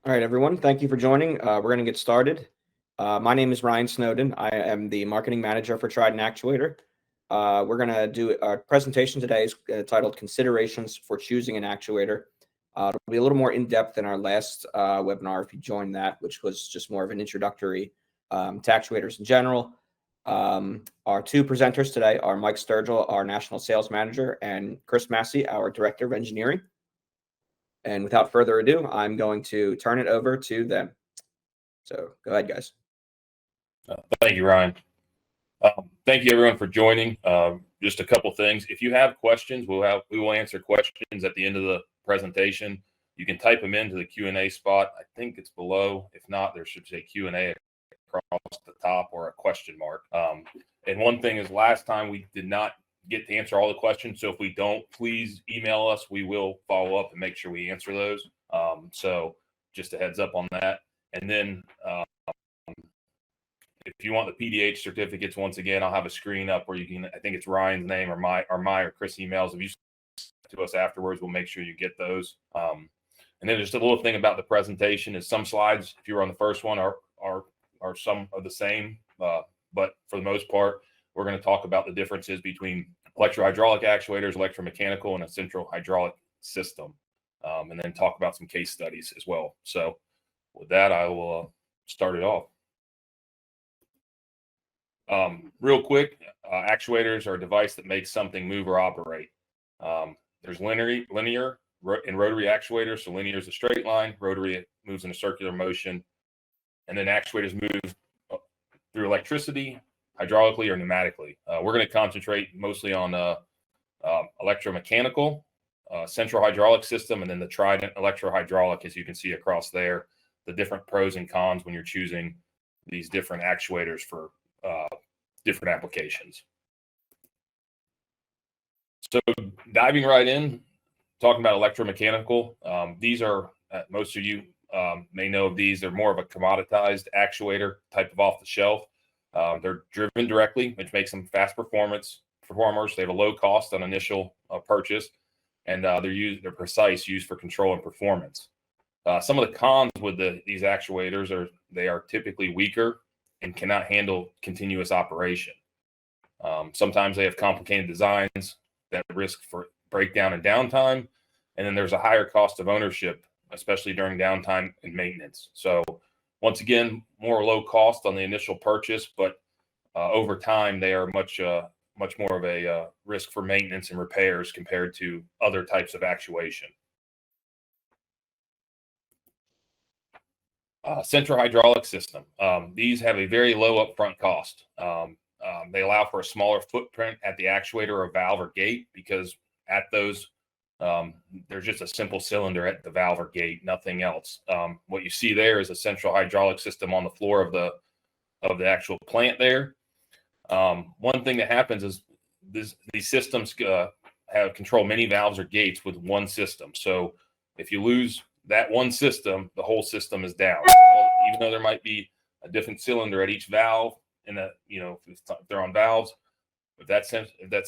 All right, everyone. Thank you for joining. We're going to get started. My name is Ryan Snowden. I am the marketing manager for Trident Actuator. We're going to do a presentation today titled Considerations for Choosing an Actuator. It'll be a little more in-depth than our last webinar if you joined that, which was just more of an introductory to actuators in general. Our two presenters today are Mike Sturgill, our National Sales Manager, and Chris Massey, our Director of Engineering. And without further ado, I'm going to turn it over to them. So go ahead, guys. Thank you, Ryan. Thank you, everyone, for joining. Just a couple things. If you have questions, we will answer questions at the end of the presentation. You can type them into the Q&A spot. I think it's below. If not, there should say Q&A across the top or a question mark. And one thing is, last time we did not get to answer all the questions. So if we don't, please email us. We will follow up and make sure we answer those. So just a heads up on that. And then if you want the PDH certificates, once again, I'll have a screen up where you can, I think it's Ryan's name or my or Chris emails. If you send to us afterwards, we'll make sure you get those. And then just a little thing about the presentation is some slides, if you were on the first one, are some of the same. But for the most part, we're going to talk about the differences between electro-hydraulic actuators, electromechanical, and a central hydraulic system. And then talk about some case studies as well. So with that, I will start it off. Real quick, actuators are a device that makes something move or operate. There's linear and rotary actuators. So linear is a straight line, rotary moves in a circular motion, and then actuators move through electricity, hydraulically, or pneumatically. We're going to concentrate mostly on electromechanical, central hydraulic system, and then the Trident electro-hydraulic, as you can see across there, the different pros and cons when you're choosing these different actuators for different applications. So diving right in, talking about electromechanical, these are, most of you may know of these. They're more of a commoditized actuator type of off the shelf. They're driven directly, which makes them fast performers. They have a low cost on initial purchase, and they're precise, used for control and performance. Some of the cons with these actuators are they are typically weaker and cannot handle continuous operation. Sometimes they have complicated designs that risk for breakdown and downtime, and then there's a higher cost of ownership, especially during downtime and maintenance. So once again, more low cost on the initial purchase, but over time they are much more of a risk for maintenance and repairs compared to other types of actuation. Central hydraulic system. These have a very low upfront cost. They allow for a smaller footprint at the actuator or valve or gate, because at those, there's just a simple cylinder at the valve or gate, nothing else. What you see there is a central hydraulic system on the floor of the actual plant there. One thing that happens is these systems control many valves or gates with one system. So if you lose that one system, the whole system is down. So even though there might be a different cylinder at each valve, and if they're on valves, if that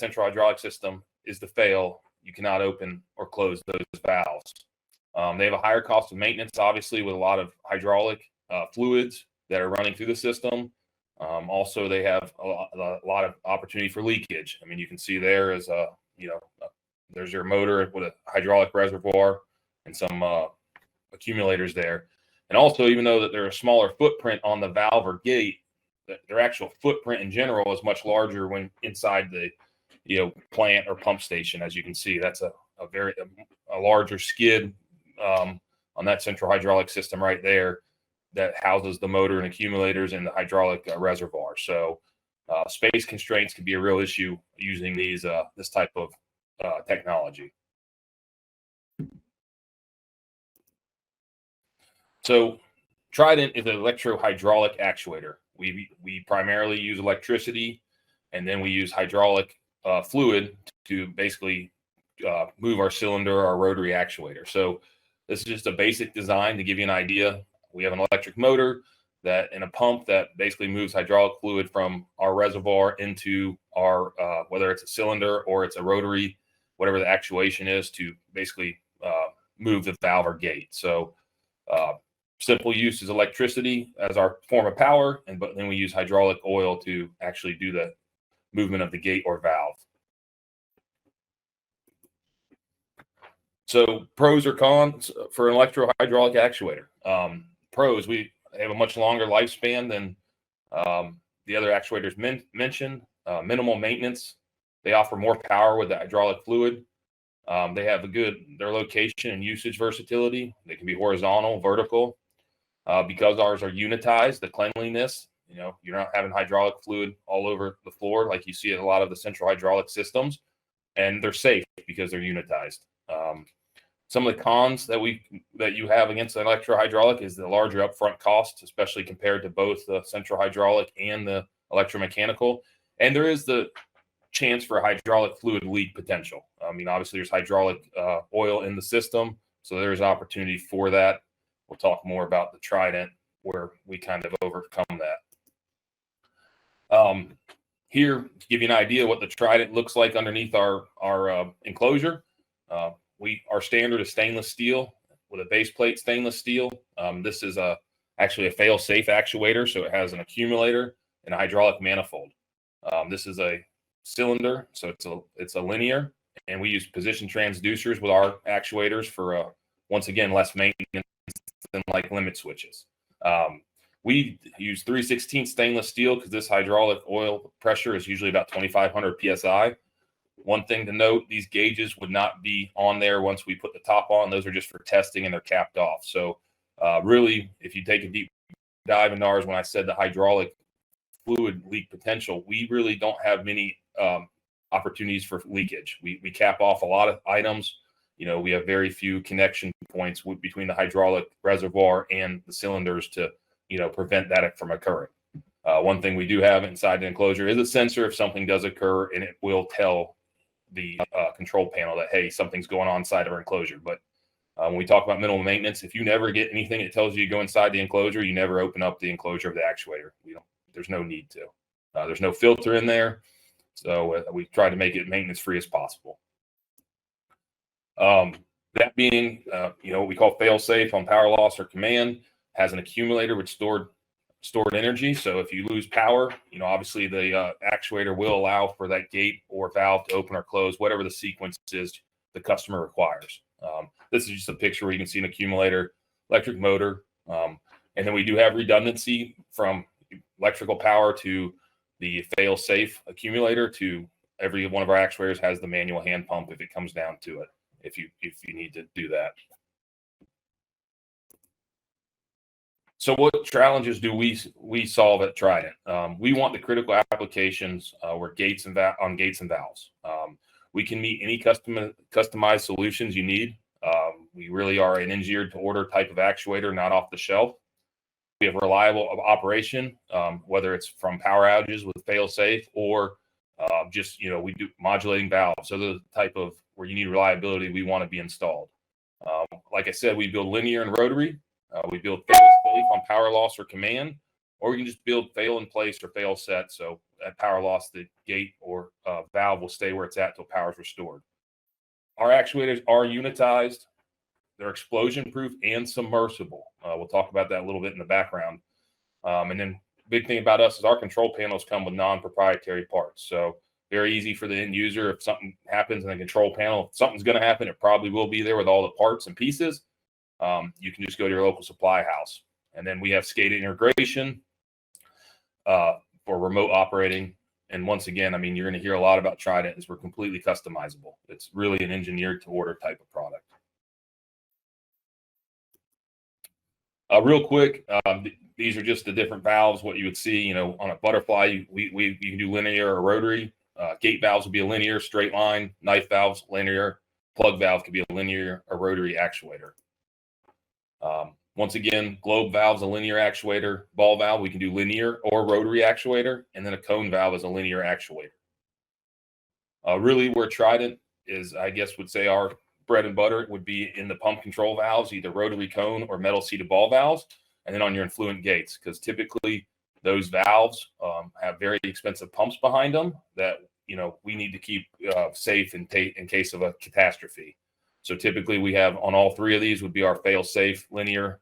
central hydraulic system is to fail, you cannot open or close those valves. They have a higher cost of maintenance, obviously, with a lot of hydraulic fluids that are running through the system. Also, they have a lot of opportunity for leakage. I mean, you can see there is there's your motor with a hydraulic reservoir and some accumulators there. And also, even though that they're a smaller footprint on the valve or gate, their actual footprint in general is much larger when inside the plant or pump station. As you can see, that's a larger skid on that central hydraulic system right there that houses the motor and accumulators and the hydraulic reservoir. So space constraints can be a real issue using this type of technology. So Trident is an electro-hydraulic actuator. We primarily use electricity, and then we use hydraulic fluid to basically move our cylinder, our rotary actuator. So this is just a basic design to give you an idea. We have an electric motor and a pump that basically moves hydraulic fluid from our reservoir into our, whether it's a cylinder or it's a rotary, whatever the actuation is, to basically move the valve or gate. So Simple use is electricity as our form of power, but then we use hydraulic oil to actually do the movement of the gate or valve. So pros or cons for an electro-hydraulic actuator. Pros, we have a much longer lifespan than the other actuators mentioned. Minimal maintenance. They offer more power with the hydraulic fluid. They have their location and usage versatility. They can be horizontal, vertical. Because ours are unitized, the cleanliness, you're not having hydraulic fluid all over the floor like you see in a lot of the central hydraulic systems, and they're safe because they're unitized. Some of the cons that you have against an electro-hydraulic is the larger upfront cost, especially compared to both the central hydraulic and the electromechanical. And there is the chance for hydraulic fluid leak potential. I mean, obviously there's hydraulic oil in the system, so there's opportunity for that. We'll talk more about the Trident, where we kind of overcome that. Here, to give you an idea what the Trident looks like underneath our enclosure, our standard is stainless steel with a base plate stainless steel. This is actually a fail-safe actuator, so it has an accumulator and a hydraulic manifold. This is a cylinder, so it's a linear, and we use position transducers with our actuators for once again less maintenance than like limit switches. We use 3/16 stainless steel because this hydraulic oil pressure is usually about 2,500 psi. One thing to note, these gauges would not be on there once we put the top on. Those are just for testing, and they're capped off. So really, if you take a deep dive into ours, when I said the hydraulic fluid leak potential, we really don't have many opportunities for leakage. We cap off a lot of items. We have very few connection points between the hydraulic reservoir and the cylinders to, prevent that from occurring. One thing we do have inside the enclosure is a sensor if something does occur, and it will tell the control panel that, hey, something's going on inside of our enclosure. But when we talk about minimal maintenance, if you never get anything that tells you to go inside the enclosure, you never open up the enclosure of the actuator. There's no need to. There's no filter in there. So we try to make it maintenance free as possible. That being, what we call fail safe on power loss or command, has an accumulator with stored energy. So if you lose power, obviously the actuator will allow for that gate or valve to open or close, whatever the sequence is the customer requires. This is just a picture where you can see an accumulator, electric motor. And then we do have redundancy from electrical power to the fail safe accumulator to every one of our actuators has the manual hand pump if it comes down to it, if you need to do that. So what challenges do we solve at Trident? We want the critical applications where gates and valves. We can meet any customized solutions you need. We really are an engineered to order type of actuator, not off the shelf. We have reliable operation, whether it's from power outages with fail safe or just, we do modulating valves. So the type of where you need reliability, we want to be installed. Like I said, we build linear and rotary. We build fail safe on power loss or command, or we can just build fail in place or fail set. So at power loss, the gate or valve will stay where it's at till power is restored. Our actuators are unitized. They're explosion proof and submersible. We'll talk about that a little bit in the background. And then big thing about us is our control panels come with non-proprietary parts. So very easy for the end user. If something happens in the control panel, if something's going to happen, it probably will be there with all the parts and pieces. You can just go to your local supply house. And then we have SCADA integration for remote operating. And once again, you're going to hear a lot about Trident is we're completely customizable. It's really an engineered to order type of product. Real quick, these are just the different valves, what you would see, on a butterfly, you can do linear or rotary. Gate valves would be a linear, straight line. Knife valves, linear. Plug valve could be a linear or rotary actuator. Once again, globe valve is a linear actuator. Ball valve, we can do linear or rotary actuator. And then a cone valve is a linear actuator. Really where Trident is, I guess, would say our bread and butter would be in the pump control valves, either rotary cone or metal seated ball valves. And then on your influent gates, because typically those valves have very expensive pumps behind them that, we need to keep safe in case of a catastrophe. So typically we have on all three of these would be our fail safe linear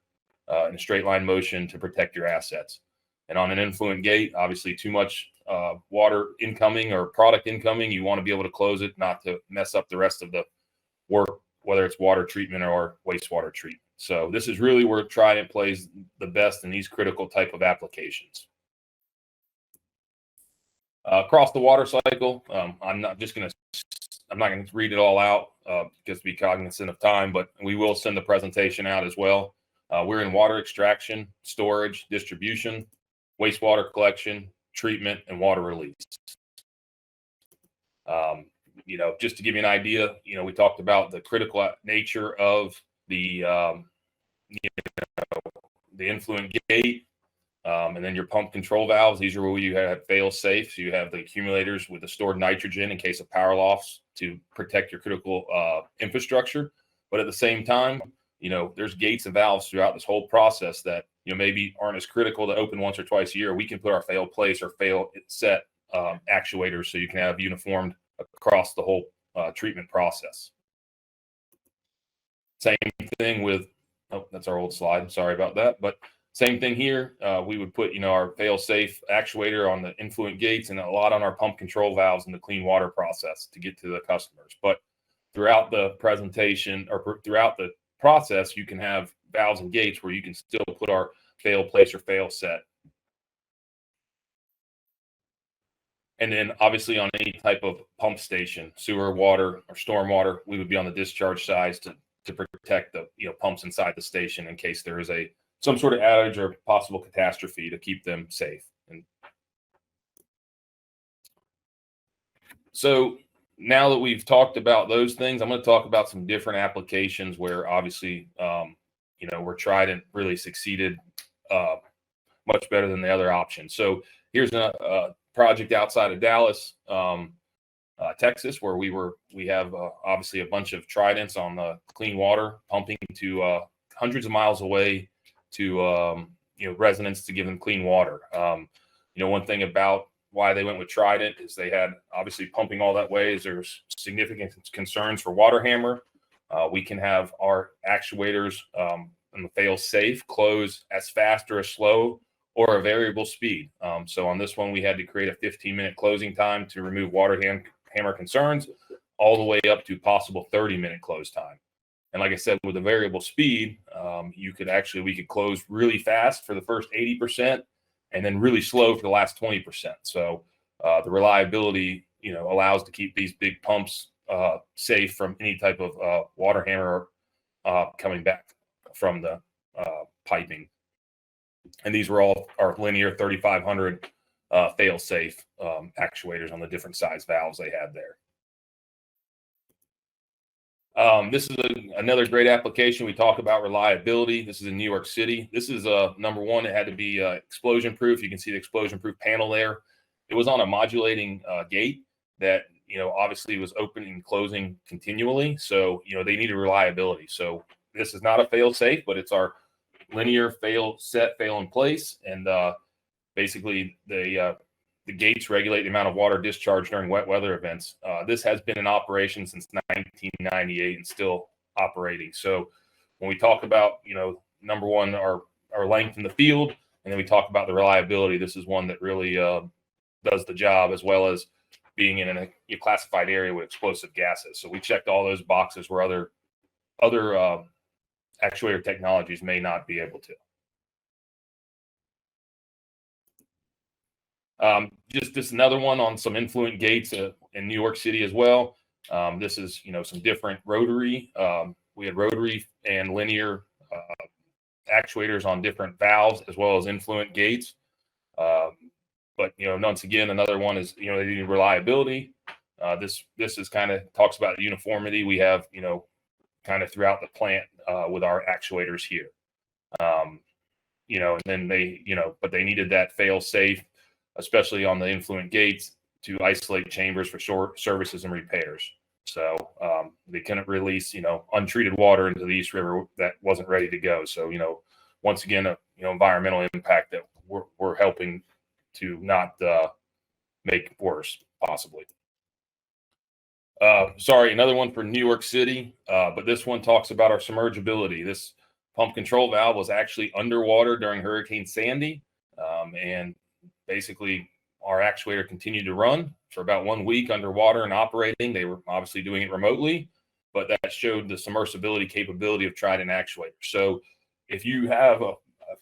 in a straight line motion to protect your assets. And on an influent gate, obviously too much water incoming or product incoming, you want to be able to close it, not to mess up the rest of the work, whether it's water treatment or wastewater treatment. So this is really where Trident plays the best in these critical type of applications. Across the water cycle, I'm not going to read it all out just to be cognizant of time, but we will send the presentation out as well. We're in water extraction, storage, distribution, wastewater collection, treatment, and water release. Just to give you an idea, we talked about the critical nature of the influent gate, and then your pump control valves. These are where you have fail safe. So you have the accumulators with the stored nitrogen in case of power loss to protect your critical infrastructure. But at the same time, there's gates and valves throughout this whole process that maybe aren't as critical to open once or twice a year. We can put our fail place or fail set actuators so you can have uniformed across the whole treatment process. Same thing with, oh, that's our old slide. Sorry about that. But same thing here. We would put, our fail-safe actuator on the influent gates and a lot on our pump control valves in the clean water process to get to the customers. But throughout the presentation or throughout the process, you can have valves and gates where you can still put our fail place or fail set. And then obviously on any type of pump station, sewer, water, or storm water, we would be on the discharge sides to protect the pumps inside the station in case there is some sort of outage or possible catastrophe to keep them safe. And so now that we've talked about those things, I'm going to talk about some different applications where obviously, where Trident really succeeded much better than the other options. So here's a project outside of Dallas, Texas, where we have obviously a bunch of Tridents on the clean water pumping to hundreds of miles away to residents to give them clean water. One thing about why they went with Trident is they had obviously pumping all that way is there's significant concerns for water hammer. We can have our actuators and the fail safe close as fast or as slow or a variable speed. So on this one, we had to create a 15-minute closing time to remove water hammer concerns all the way up to possible 30-minute close time. And like I said, with a variable speed, we could close really fast for the first 80% and then really slow for the last 20%. So the reliability, allows to keep these big pumps safe from any type of water hammer coming back from the piping. And these were all our linear 3500 fail safe actuators on the different size valves they had there. This is another great application. We talk about reliability. This is in New York City. This is number one. It had to be explosion proof. You can see the explosion proof panel there. It was on a modulating gate that obviously was opening and closing continually. So they needed reliability. So this is not a fail safe, but it's our linear fail set, fail in place, and basically the gates regulate the amount of water discharged during wet weather events. This has been in operation since 1998 and still operating. So when we talk about, number one, our length in the field, and then we talk about the reliability, this is one that really does the job, as well as being in a classified area with explosive gases. So we checked all those boxes where other actuator technologies may not be able to. Just another one on some influent gates in New York City as well. This is, some different rotary. We had rotary and linear actuators on different valves as well as influent gates. But, once again, another one is, they need reliability. This is kind of talks about uniformity. We have, kind of throughout the plant with our actuators here. And then but they needed that fail safe, especially on the influent gates, to isolate chambers for short services and repairs. So they couldn't release, untreated water into the East River that wasn't ready to go. So, once again, environmental impact that we're helping to not make worse, possibly. Sorry, another one for New York City, but this one talks about our submergibility. This pump control valve was actually underwater during Hurricane Sandy. And basically our actuator continued to run for about 1 week underwater and operating. They were obviously doing it remotely, but that showed the submersibility capability of Trident actuators. So if you have a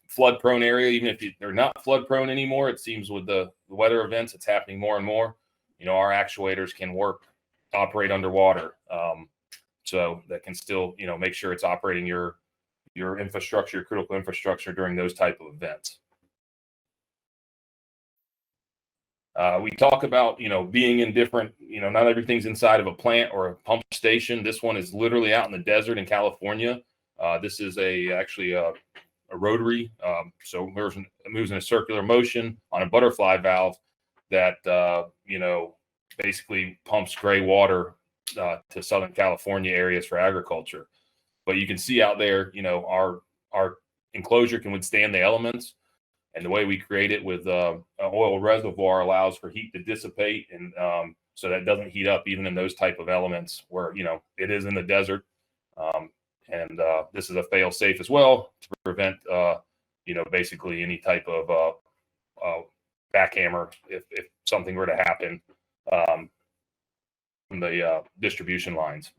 flood prone area, even if they're not flood prone anymore, it seems with the weather events, it's happening more and more. Our actuators can operate underwater. So that can still, make sure it's operating your infrastructure, your critical infrastructure during those type of events. We talk about, being in different, not everything's inside of a plant or a pump station. This one is literally out in the desert in California. This is actually a rotary. So it moves in a circular motion on a butterfly valve that, basically pumps gray water to Southern California areas for agriculture. But you can see out there, our enclosure can withstand the elements. And the way we create it with an oil reservoir allows for heat to dissipate, and so that doesn't heat up even in those type of elements where it is in the desert. And this is a fail safe as well to prevent basically any type of backhammer if something were to happen from the distribution lines.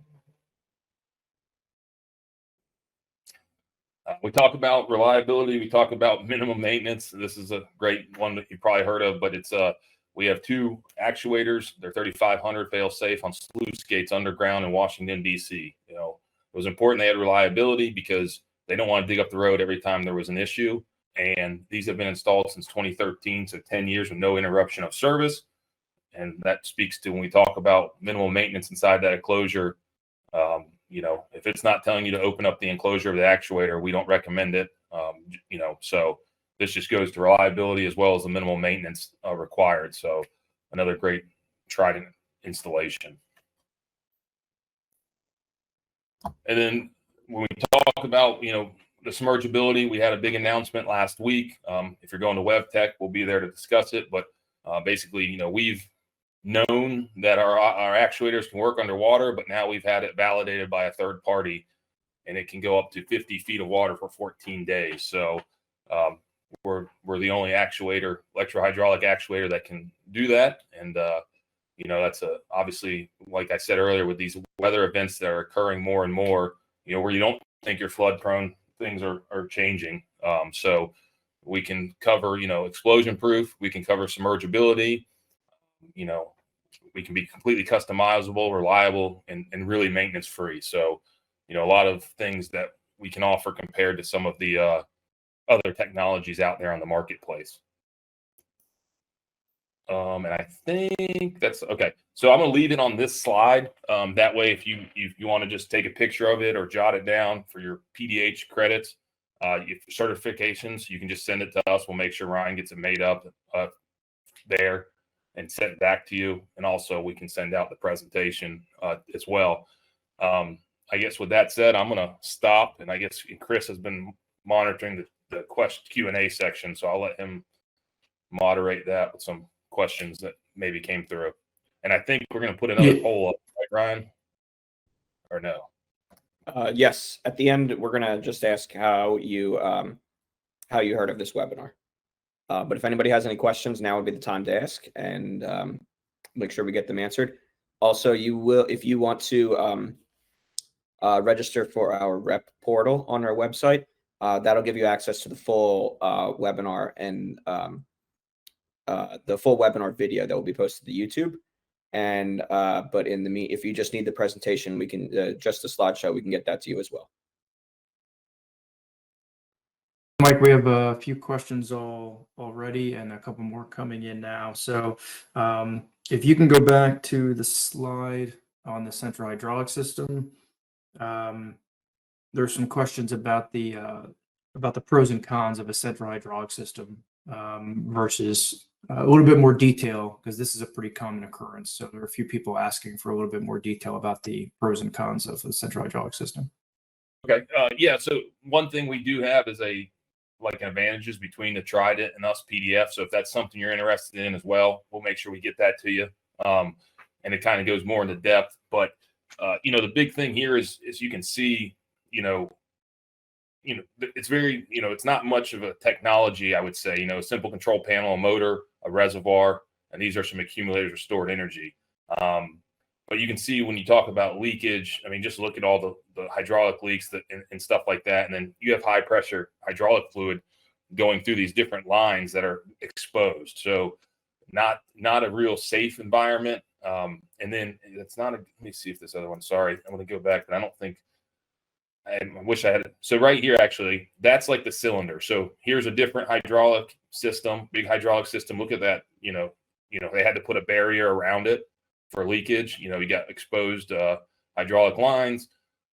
We talk about reliability. We talk about minimum maintenance. This is a great one that you probably heard of, but it's we have 2 actuators. They're 3500 fail safe on sluice gates underground in Washington, D.C. It was important they had reliability because they don't want to dig up the road every time there was an issue. And these have been installed since 2013, so 10 years with no interruption of service. And that speaks to when we talk about minimal maintenance inside that enclosure. If it's not telling you to open up the enclosure of the actuator, we don't recommend it. So this just goes to reliability as well as the minimal maintenance required. So another great Trident installation. And then when we talk about, the submergibility, we had a big announcement last week. If you're going to WebTech, we'll be there to discuss it. But basically, we've known that our actuators can work underwater, but now we've had it validated by a third party, and it can go up to 50 feet of water for 14 days. So we're the only electro-hydraulic actuator that can do that. And that's obviously, like I said earlier, with these weather events that are occurring more and more, where you don't think you're flood prone, things are changing. So we can cover, explosion proof, we can cover submergibility. We can be completely customizable, reliable, and really maintenance free. So, a lot of things that we can offer compared to some of the other technologies out there on the marketplace. And I think that's okay. So I'm going to leave it on this slide. That way, if you want to just take a picture of it or jot it down for your PDH credits, certifications, you can just send it to us. We'll make sure Ryan gets it made up there and sent back to you. And also we can send out the presentation as well. I guess with that said, I'm going to stop. And I guess Chris has been monitoring the question Q&A section. So I'll let him moderate that with some questions that maybe came through. And I think we're going to put another poll up, right, Ryan? Or no? Yes. At the end, we're going to just ask how you heard of this webinar. But if anybody has any questions, now would be the time to ask, and make sure we get them answered. Also, if you want to register for our rep portal on our website, that'll give you access to the full webinar and the full webinar video that will be posted to YouTube. And but if you just need the presentation, we can just the slideshow, we can get that to you as well. Mike, we have a few questions already and a couple more coming in now. So if you can go back to the slide on the central hydraulic system, there's some questions about the pros and cons of a central hydraulic system versus a little bit more detail, because this is a pretty common occurrence. So there are a few people asking for a little bit more detail about the pros and cons of the central hydraulic system. Okay. Yeah. So one thing we do have is an advantages between the Trident and us PDF. So if that's something you're interested in as well, we'll make sure we get that to you. And it kind of goes more into depth. But the big thing here is you can see, it's very, it's not much of a technology, I would say, a simple control panel, a motor, a reservoir, and these are some accumulators of stored energy. But you can see when you talk about leakage, I mean, just look at all the hydraulic leaks and stuff like that. And then you have high pressure hydraulic fluid going through these different lines that are exposed. So not a real safe environment. And then it's not let me see if this other one, sorry, I'm going to go back, but I don't think, I wish I had it. So right here, actually, that's like the cylinder. So here's a different hydraulic system, big hydraulic system. Look at that. They had to put a barrier around it for leakage. You got exposed hydraulic lines,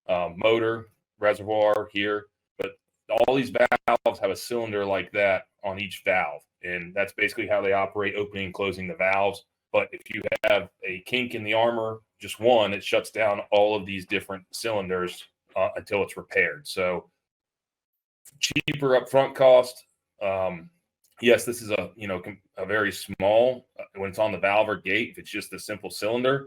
motor, reservoir here. But all these valves have a cylinder like that on each valve. And that's basically how they operate, opening and closing the valves. But if you have a kink in the armor, just one, it shuts down all of these different cylinders until it's repaired. So cheaper upfront cost. Yes, this is a very small when it's on the valve or gate. If it's just a simple cylinder,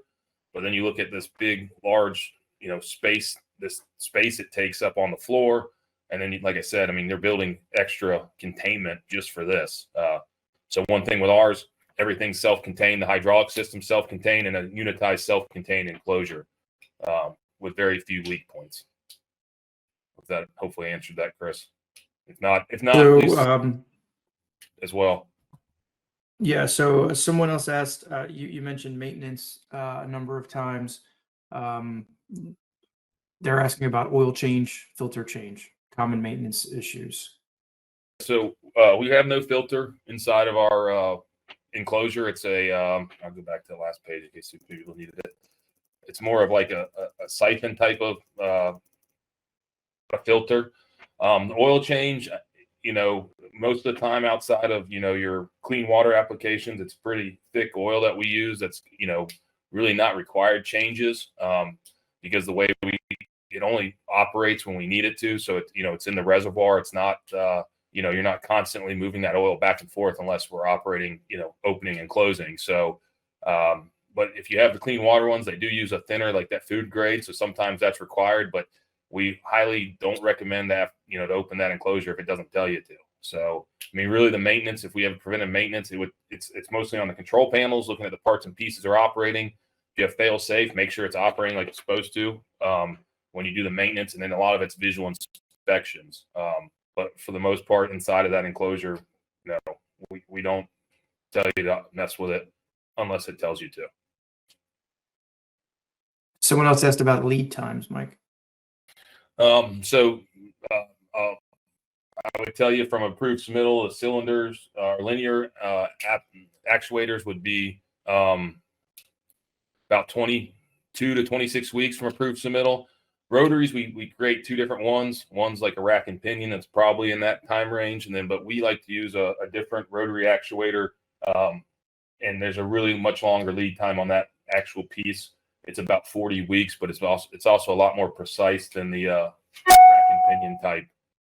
but then you look at this big, large, space. This space it takes up on the floor, and then, like I said, I mean, they're building extra containment just for this. So one thing with ours, everything's self-contained. The hydraulic system self-contained, and a unitized self-contained enclosure with very few leak points. If that hopefully answered that, Chris. If not, So, please, as well. Yeah. So someone else asked, you mentioned maintenance a number of times. They're asking about oil change, filter change, common maintenance issues. So we have no filter inside of our enclosure. It's a, I'll go back to the last page in case people needed it. It's more of like a siphon type of a filter. The oil change, most of the time outside of, your clean water applications, it's pretty thick oil that we use. That's, really not required changes because the way it only operates when we need it to. So it's in the reservoir. It's not, you're not constantly moving that oil back and forth unless we're operating, opening and closing. So, but if you have the clean water ones, they do use a thinner, like that food grade. So sometimes that's required, but we highly don't recommend that, to open that enclosure if it doesn't tell you to. So, I mean, really the maintenance, if we have preventive maintenance, it's mostly on the control panels, looking at the parts and pieces are operating. If you have fail safe, make sure it's operating like it's supposed to when you do the maintenance. And then a lot of it's visual inspections. But for the most part, inside of that enclosure, no, we don't tell you to mess with it unless it tells you to. Someone else asked about lead times, Mike. I would tell you from approved submittal, the cylinders or linear actuators would be about 22 to 26 weeks from approved submittal. Rotaries, we create two different ones. One's like a rack and pinion that's probably in that time range. But we like to use a different rotary actuator. And there's a really much longer lead time on that actual piece. It's about 40 weeks, but it's also a lot more precise than the rack and pinion type.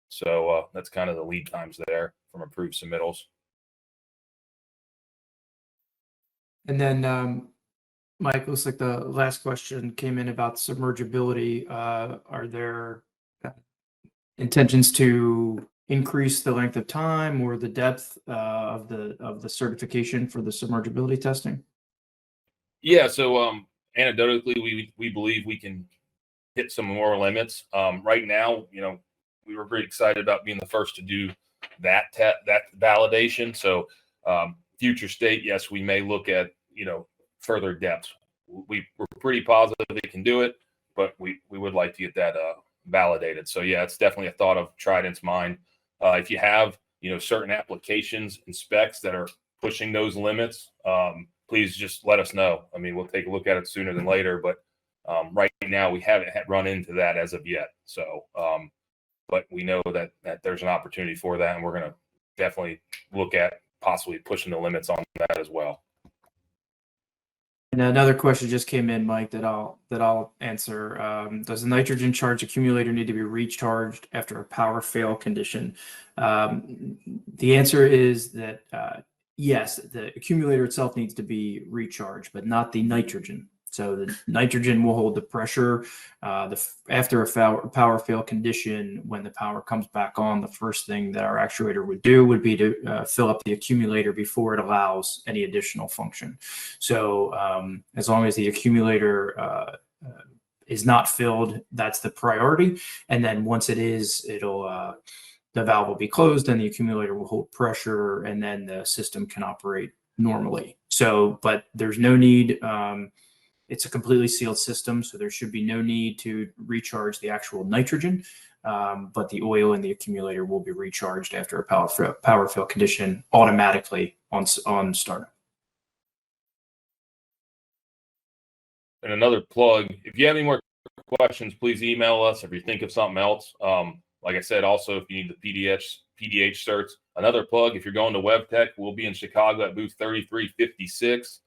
So that's kind of the lead times there from approved submittals. And then, Mike, looks like the last question came in about submergibility. Are there intentions to increase the length of time or the depth of the certification for the submergibility testing? Yeah. So anecdotally, we believe we can hit some more limits. Right now, we were very excited about being the first to do that validation. So future state, yes, we may look at, further depth. We're pretty positive they can do it, but we would like to get that validated. So yeah, it's definitely a thought of Trident's mind. If you have, certain applications and specs that are pushing those limits, please just let us know. I mean, we'll take a look at it sooner than later, but right now we haven't run into that as of yet. So, but we know that there's an opportunity for that, and we're going to definitely look at possibly pushing the limits on that as well. And another question just came in, Mike, that I'll answer. Does the nitrogen charge accumulator need to be recharged after a power fail condition? The answer is that yes, the accumulator itself needs to be recharged, but not the nitrogen. So the nitrogen will hold the pressure. After a power fail condition, when the power comes back on, the first thing that our actuator would do would be to fill up the accumulator before it allows any additional function. So as long as the accumulator is not filled, that's the priority. And then once it is, the valve will be closed and the accumulator will hold pressure, and then the system can operate normally. So, but there's no need. It's a completely sealed system, so there should be no need to recharge the actual nitrogen. But the oil in the accumulator will be recharged after a power fail condition automatically on startup. And another plug, if you have any more questions, please email us. If you think of something else, like I said, also, if you need the PDH certs, another plug, if you're going to WebTech, we'll be in Chicago at booth 3356.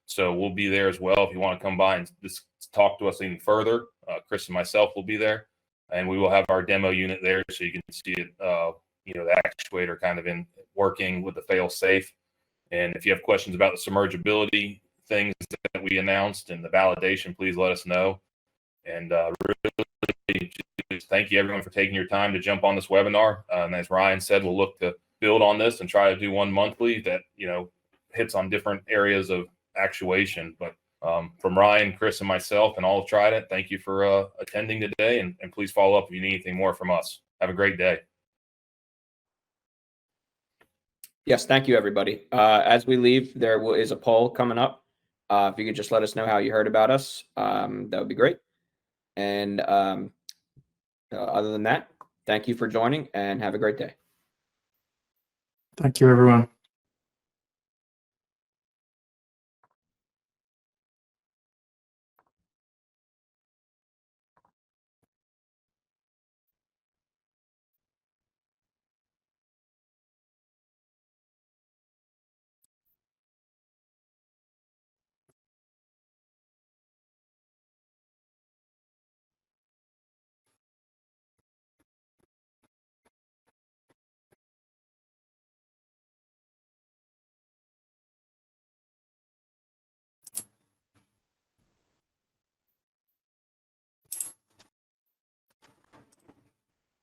So we'll be there as well. If you want to come by and just talk to us even further, Chris and myself will be there, and we will have our demo unit there so you can see it, the actuator kind of in working with the fail safe. And if you have questions about the submergibility things that we announced and the validation, please let us know. And really, thank you everyone for taking your time to jump on this webinar. And as Ryan said, we'll look to build on this and try to do one monthly that hits on different areas of actuation. But from Ryan, Chris, and myself, and all of Trident, thank you for attending today. And please follow up if you need anything more from us. Have a great day. Yes, thank you, everybody. As we leave, there is a poll coming up. If you could just let us know how you heard about us, that would be great. And other than that, thank you for joining and have a great day. Thank you, everyone.